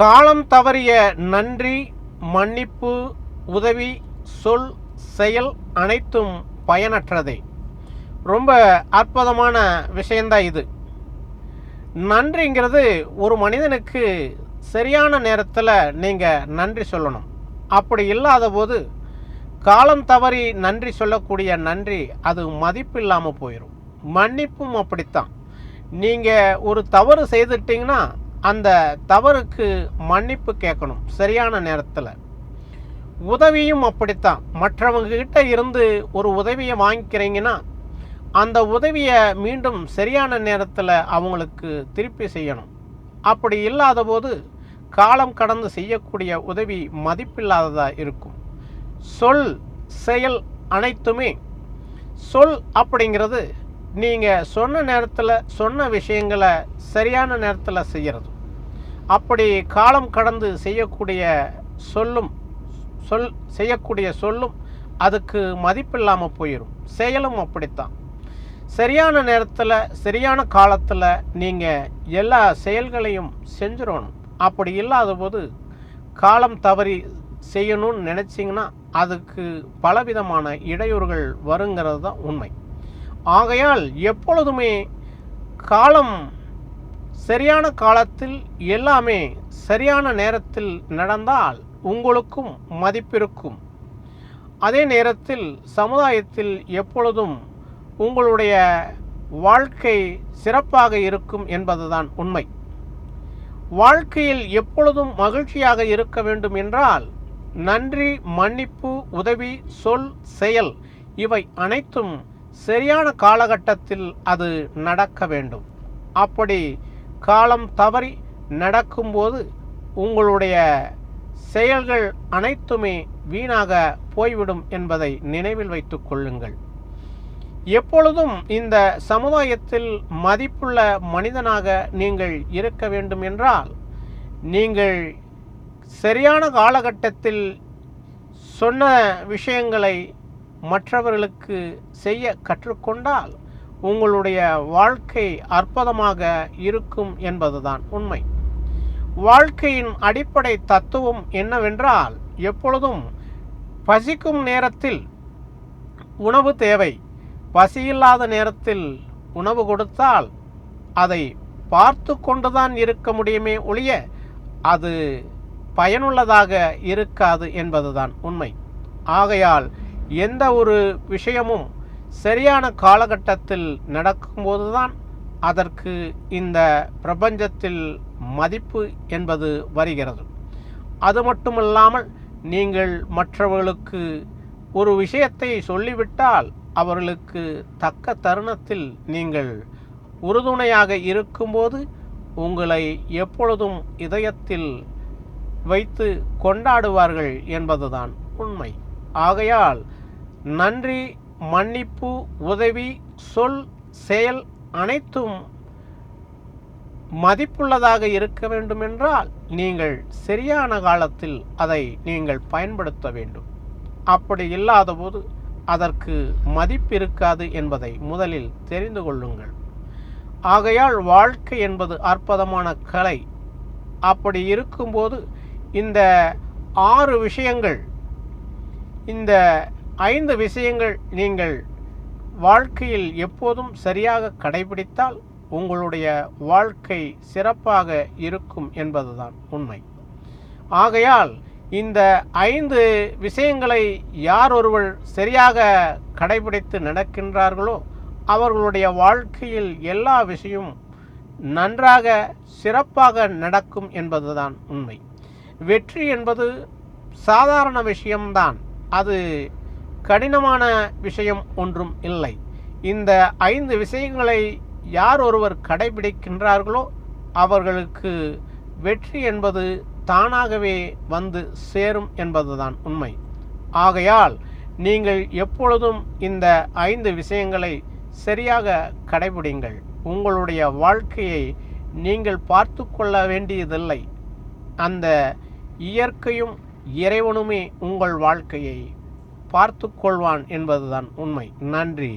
காலம் தவறிய நன்றி, மன்னிப்பு, உதவி, சொல், செயல் அனைத்தும் பயனற்றதே. ரொம்ப அற்புதமான விஷயந்தான் இது. நன்றிங்கிறது ஒரு மனிதனுக்கு சரியான நேரத்தில் நீங்கள் நன்றி சொல்லணும். அப்படி இல்லாத போது காலம் தவறி நன்றி சொல்லக்கூடிய நன்றி அது மதிப்பு இல்லாமல் போயிடும். மன்னிப்பும் அப்படித்தான். நீங்கள் ஒரு தவறு செய்துட்டிங்கன்னா அந்த தவறுக்கு மன்னிப்பு கேட்கணும் சரியான நேரத்தில். உதவியும் அப்படித்தான். மற்றவங்ககிட்ட இருந்து ஒரு உதவியை வாங்கிக்கிறீங்கன்னா அந்த உதவியை மீண்டும் சரியான நேரத்தில் அவங்களுக்கு திருப்பி செய்யணும். அப்படி இல்லாத போது காலம் கடந்து செய்யக்கூடிய உதவி மதிப்பில்லாததாக இருக்கும். சொல், செயல் அனைத்துமே. சொல் அப்படிங்கிறது நீங்கள் சொன்ன நேரத்தில் சொன்ன விஷயங்களை சரியான நேரத்தில் செய்கிறது. அப்படி காலம் கடந்து செய்யக்கூடிய சொல்லும் அதுக்கு மதிப்பில்லாமல் போயிடும். செயலும் அப்படித்தான். சரியான நேரத்தில் சரியான காலத்தில் நீங்கள் எல்லா செயல்களையும் செஞ்சிடணும். அப்படி இல்லாத போது காலம் தவறி செய்யணும்னு நினச்சிங்கன்னா அதுக்கு பலவிதமான இடையூறுகள் வருங்கிறது தான் உண்மை. ஆகையால் எப்பொழுதுமே காலம் சரியான காலத்தில் எல்லாமே சரியான நேரத்தில் நடந்தால் உங்களுக்கும் மதிப்பிருக்கும். அதே நேரத்தில் சமுதாயத்தில் எப்பொழுதும் உங்களுடைய வாழ்க்கை சிறப்பாக இருக்கும் என்பதுதான் உண்மை. வாழ்க்கையில் எப்பொழுதும் மகிழ்ச்சியாக இருக்க வேண்டும் என்றால் நன்றி, மன்னிப்பு, உதவி, சொல், செயல் இவை அனைத்தும் சரியான காலகட்டத்தில் அது நடக்க வேண்டும். அப்படி காலம் தவறி நடக்கும்போது உங்களுடைய செயல்கள் அனைத்துமே வீணாக போய்விடும் என்பதை நினைவில் வைத்துக் கொள்ளுங்கள். எப்பொழுதும் இந்த சமுதாயத்தில் மதிப்புள்ள மனிதனாக நீங்கள் இருக்க வேண்டும் என்றால் நீங்கள் சரியான காலகட்டத்தில் சொன்ன விஷயங்களை மற்றவர்களுக்கு செய்ய கற்றுக்கொண்டால் உங்களுடைய வாழ்க்கை அற்புதமாக இருக்கும் என்பதுதான் உண்மை. வாழ்க்கையின் அடிப்படை தத்துவம் என்னவென்றால் எப்பொழுதும் பசிக்கும் நேரத்தில் உணவு தேவை. பசியில்லாத நேரத்தில் உணவு கொடுத்தால் அதை பார்த்து கொண்டுதான் இருக்க முடியுமே ஒழிய அது பயனுள்ளதாக இருக்காது என்பதுதான் உண்மை. ஆகையால் எந்த ஒரு விஷயமும் சரியான காலகட்டத்தில் நடக்கும்போதுதான் அதற்கு இந்த பிரபஞ்சத்தில் மதிப்பு என்பது வருகிறது. அது மட்டுமல்லாமல் நீங்கள் மற்றவர்களுக்கு ஒரு விஷயத்தை சொல்லிவிட்டால் அவர்களுக்கு தக்க தருணத்தில் நீங்கள் உறுதுணையாக இருக்கும்போது உங்களை எப்பொழுதும் இதயத்தில் வைத்து கொண்டாடுவார்கள் என்பதுதான் உண்மை. ஆகையால் நன்றி, மன்னிப்பு, உதவி, சொல், செயல் அனைத்தும் மதிப்புள்ளதாக இருக்க வேண்டுமென்றால் நீங்கள் சரியான காலத்தில் அதை நீங்கள் பயன்படுத்த வேண்டும். அப்படி இல்லாத போது அதற்கு மதிப்பு இருக்காது என்பதை முதலில் தெரிந்து கொள்ளுங்கள். ஆகையால் வாழ்க்கை என்பது அற்புதமான கலை. அப்படி இருக்கும்போது இந்த 6 விஷயங்கள், இந்த 5 விஷயங்கள் நீங்கள் வாழ்க்கையில் எப்போதும் சரியாக கடைபிடித்தால் உங்களுடைய வாழ்க்கை சிறப்பாக இருக்கும் என்பதுதான் உண்மை. ஆகையால் இந்த 5 விஷயங்களை யார் ஒருவர் சரியாக கடைபிடித்து நடக்கின்றார்களோ அவர்களுடைய வாழ்க்கையில் எல்லா விஷயமும் நன்றாக சிறப்பாக நடக்கும் என்பதுதான் உண்மை. வெற்றி என்பது சாதாரண விஷயம்தான். அது கடினமான விஷயம் ஒன்றும் இல்லை. இந்த 5 விஷயங்களை யார் ஒருவர் கடைபிடிக்கின்றார்களோ அவர்களுக்கு வெற்றி என்பது தானாகவே வந்து சேரும் என்பதுதான் உண்மை. ஆகையால் நீங்கள் எப்பொழுதும் இந்த 5 விஷயங்களை சரியாக கடைபிடிங்கள். உங்களுடைய வாழ்க்கையை நீங்கள் பார்த்து கொள்ள வேண்டியதில்லை. அந்த இயற்கையும் இறைவனுமே உங்கள் வாழ்க்கையை பார்த்து கொள்வான் என்பதுதான் உண்மை. நன்றி.